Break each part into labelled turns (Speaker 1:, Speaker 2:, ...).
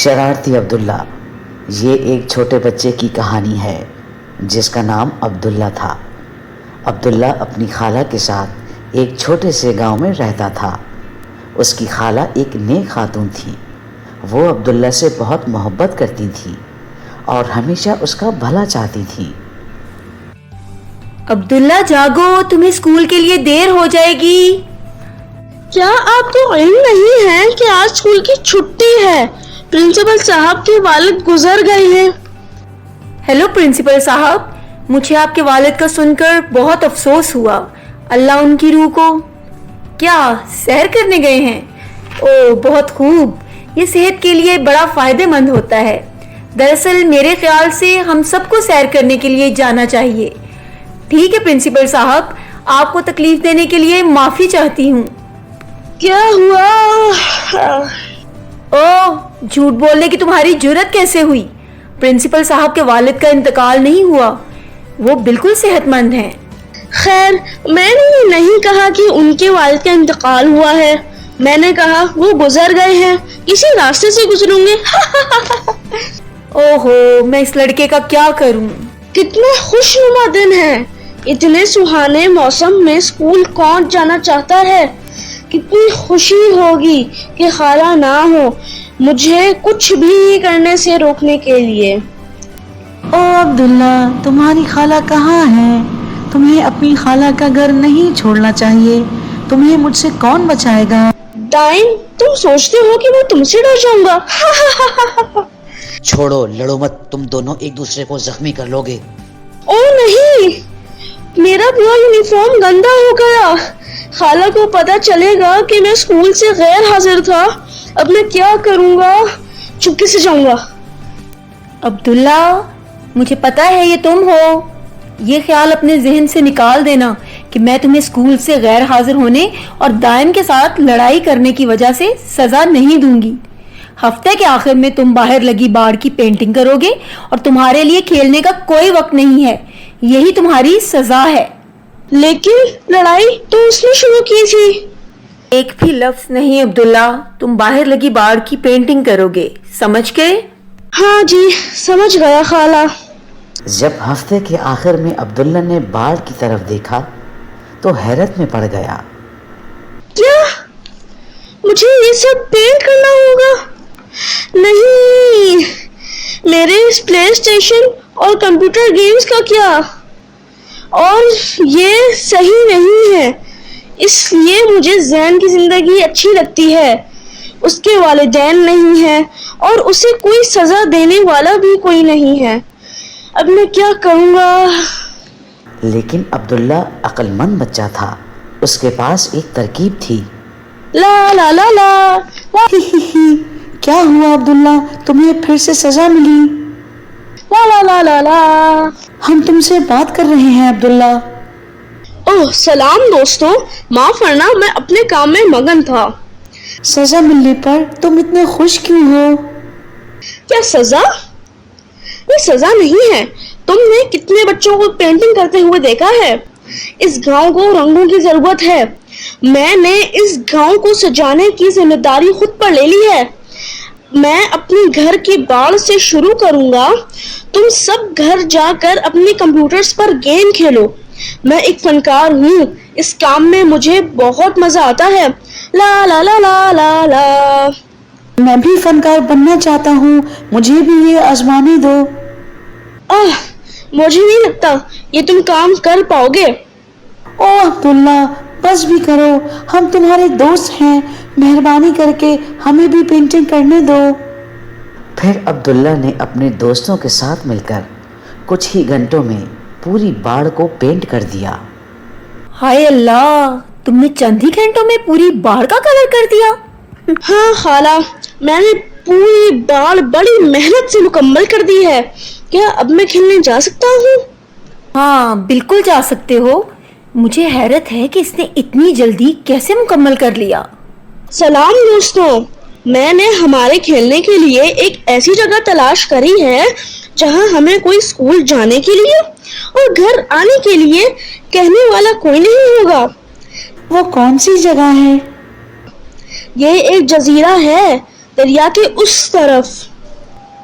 Speaker 1: شرارتی عبداللہ، یہ ایک چھوٹے بچے کی کہانی ہے جس کا نام عبداللہ تھا۔ عبداللہ اپنی خالہ کے ساتھ ایک چھوٹے سے گاؤں میں رہتا تھا۔ اس کی خالہ ایک نیک خاتون تھی۔ وہ عبداللہ سے بہت محبت کرتی تھی اور ہمیشہ اس کا بھلا چاہتی تھی۔
Speaker 2: عبداللہ جاگو، تمہیں اسکول کے لیے دیر ہو جائے گی۔
Speaker 3: کیا آپ کو علم نہیں ہے کہ آج اسکول کی چھٹی ہے؟ پرنسپل صاحب کے والد گزر گئے ہیں۔
Speaker 2: ہیلو پرنسپل صاحب، مجھے آپ کے والد کا سن کر بہت افسوس ہوا۔ اللہ ان کی روح کو۔ کیا سیر کرنے گئے ہیں؟ اوہ بہت خوب، یہ صحت کے لیے بڑا فائدہ مند ہوتا ہے۔ دراصل میرے خیال سے ہم سب کو سیر کرنے کے لیے جانا چاہیے۔ ٹھیک ہے پرنسپل صاحب، آپ کو تکلیف دینے کے لیے معافی چاہتی ہوں۔
Speaker 3: کیا ہوا؟
Speaker 2: اوہ، جھوٹ بولنے کی تمہاری جرت کیسے ہوئی؟ پرنسپل صاحب کے والد کا انتقال نہیں ہوا، وہ بالکل صحت مند ہیں۔
Speaker 3: خیر، میں نے یہ نہیں کہا کہ ان کے والد کا انتقال ہوا ہے، میں نے کہا وہ گزر گئے ہیں، اسی راستے سے گزروں گے۔
Speaker 2: اوہو، میں اس لڑکے کا کیا کروں؟
Speaker 3: کتنا خوشنما دن ہے، اتنے سہانے موسم میں اسکول کون جانا چاہتا ہے؟ کتنی خوشی ہوگی کہ خالہ نہ ہو مجھے کچھ بھی کرنے سے روکنے کے لیے۔
Speaker 4: او عبداللہ، تمہاری خالہ کہاں ہے؟ تمہیں اپنی خالہ کا گھر نہیں چھوڑنا چاہیے، تمہیں مجھ سے کون بچائے گا؟
Speaker 3: دائم، تم سوچتے ہو کہ میں تم سے ڈر جاؤں گا؟
Speaker 1: چھوڑو، لڑو مت، تم دونوں ایک دوسرے کو زخمی کر لو گے۔
Speaker 3: او نہیں، میرا پورا یونیفارم گندا ہو گیا، خالہ کو پتا چلے گا کہ میں اسکول سے غیر حاضر تھا، اب میں کیا کروں گا؟ چپکے سے جاؤں گا۔
Speaker 2: عبداللہ، مجھے پتا ہے یہ تم ہو، یہ خیال اپنے ذہن سے نکال دینا کہ میں تمہیں اسکول سے غیر حاضر ہونے اور دائم کے ساتھ لڑائی کرنے کی وجہ سے سزا نہیں دوں گی۔ ہفتے کے آخر میں تم باہر لگی باڑ کی پینٹنگ کرو گے اور تمہارے لیے کھیلنے کا کوئی وقت نہیں ہے، یہی تمہاری سزا ہے۔
Speaker 3: لیکن لڑائی تو اس نے شروع کی تھی۔
Speaker 2: ایک بھی لفظ نہیں عبداللہ، تم باہر لگی باڑ کی پینٹنگ کرو گے، سمجھ گئے؟
Speaker 3: ہاں جی، سمجھ گیا خالہ۔
Speaker 1: جب ہفتے کے آخر میں عبداللہ نے باڑ کی طرف دیکھا تو حیرت میں پڑ گیا۔
Speaker 3: کیا مجھے یہ سب پینٹ کرنا ہوگا؟ نہیں، میرے اس پلے اسٹیشن اور کمپیوٹر گیمز کا کیا؟ اور یہ صحیح نہیں ہے، اس لیے مجھے زین کی زندگی اچھی لگتی ہے۔ اس کے والدین نہیں ہیں اور اسے کوئی سزا دینے والا بھی کوئی نہیں ہے، اب میں کیا کروں گا؟
Speaker 1: لیکن عبداللہ عقل مند بچہ تھا، اس کے پاس ایک ترکیب تھی۔
Speaker 3: لا لا لا لا
Speaker 4: کیا ہوا عبداللہ، تمہیں پھر سے سزا ملی؟
Speaker 3: لا لا لا لا لا۔
Speaker 4: ہم تم سے بات کر رہے ہیں عبداللہ۔
Speaker 3: اوہ سلام دوستوں، معاف کرنا، میں اپنے کام میں مگن تھا۔
Speaker 4: سزا ملنے پر تم اتنے خوش کیوں ہو؟
Speaker 3: کیا سزا؟ یہ سزا نہیں ہے، تم نے کتنے بچوں کو پینٹنگ کرتے ہوئے دیکھا ہے؟ اس گاؤں کو رنگوں کی ضرورت ہے، میں نے اس گاؤں کو سجانے کی ذمہ داری خود پر لے لی ہے۔ میں اپنے گھر کی باڑ سے شروع کروں گا، تم سب گھر جا کر اپنے کمپیوٹرز پر گیم کھیلو۔ میں ایک فنکار ہوں، اس کام میں مجھے بہت مزہ آتا ہے۔ لا لا لا لا لا لا۔
Speaker 4: میں بھی فنکار بننا چاہتا ہوں، مجھے بھی یہ آزمانے دو۔
Speaker 3: مجھے نہیں لگتا یہ تم کام کر پاؤ گے۔
Speaker 4: او عبداللہ، بس بھی کرو، ہم تمہارے دوست ہیں، مہربانی کر کے ہمیں بھی پینٹنگ کرنے دو۔
Speaker 1: پھر عبداللہ نے اپنے دوستوں کے ساتھ مل کر کچھ ہی گھنٹوں میں پوری باڑ کو پینٹ کر دیا۔
Speaker 2: ہائے اللہ، تم نے چند ہی گھنٹوں میں پوری باڑ کا کلر کر دیا؟
Speaker 3: ہاں خالہ، میں نے پوری باڑ بڑی محنت سے مکمل کر دی ہے۔ کیا اب میں کھیلنے جا سکتا ہوں؟
Speaker 2: ہاں بالکل جا سکتے ہو، مجھے حیرت ہے کہ اس نے اتنی جلدی کیسے مکمل کر لیا۔
Speaker 3: سلام دوستوں، میں نے ہمارے کھیلنے کے لیے ایک ایسی جگہ تلاش کری ہے جہاں ہمیں کوئی اسکول جانے کے لیے اور گھر آنے کے لیے کہنے والا کوئی نہیں ہوگا۔
Speaker 4: وہ کون سی جگہ ہے؟
Speaker 3: یہ ایک جزیرہ ہے، دریا کے اس طرف۔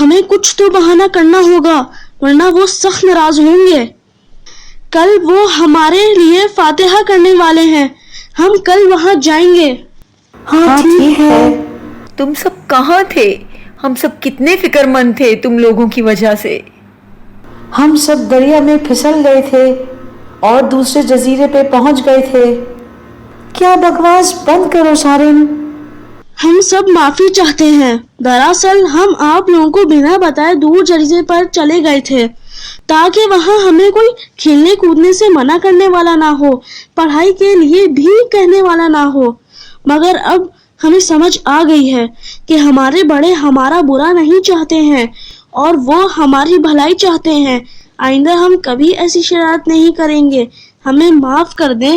Speaker 3: ہمیں کچھ تو بہانہ کرنا ہوگا ورنہ وہ سخت ناراض ہوں گے. کل وہ ہمارے لیے فاتحہ کرنے والے ہیں. ہم کل وہاں جائیں گے.
Speaker 4: ہاں ٹھیک ہے.
Speaker 2: تم سب کہاں تھے؟ ہم سب کتنے فکر مند تھے تم لوگوں کی وجہ سے.
Speaker 4: ہم سب دریا میں پھسل گئے تھے اور دوسرے جزیرے پہ پہنچ گئے تھے. کیا بکواس بند کرو سارن.
Speaker 3: ہم سب معافی چاہتے ہیں. دراصل ہم آپ لوگوں کو بنا بتائے دور جزیرے پر چلے گئے تھے تاکہ وہاں ہمیں کوئی کھیلنے کودنے سے منع کرنے والا نہ ہو, پڑھائی کے لیے بھی کہنے والا نہ ہو. مگر اب ہمیں سمجھ آ گئی ہے کہ ہمارے بڑے ہمارا برا نہیں چاہتے ہیں اور وہ ہماری بھلائی چاہتے ہیں. آئندہ ہم کبھی ایسی شرارت نہیں کریں گے. ہمیں معاف کر دیں.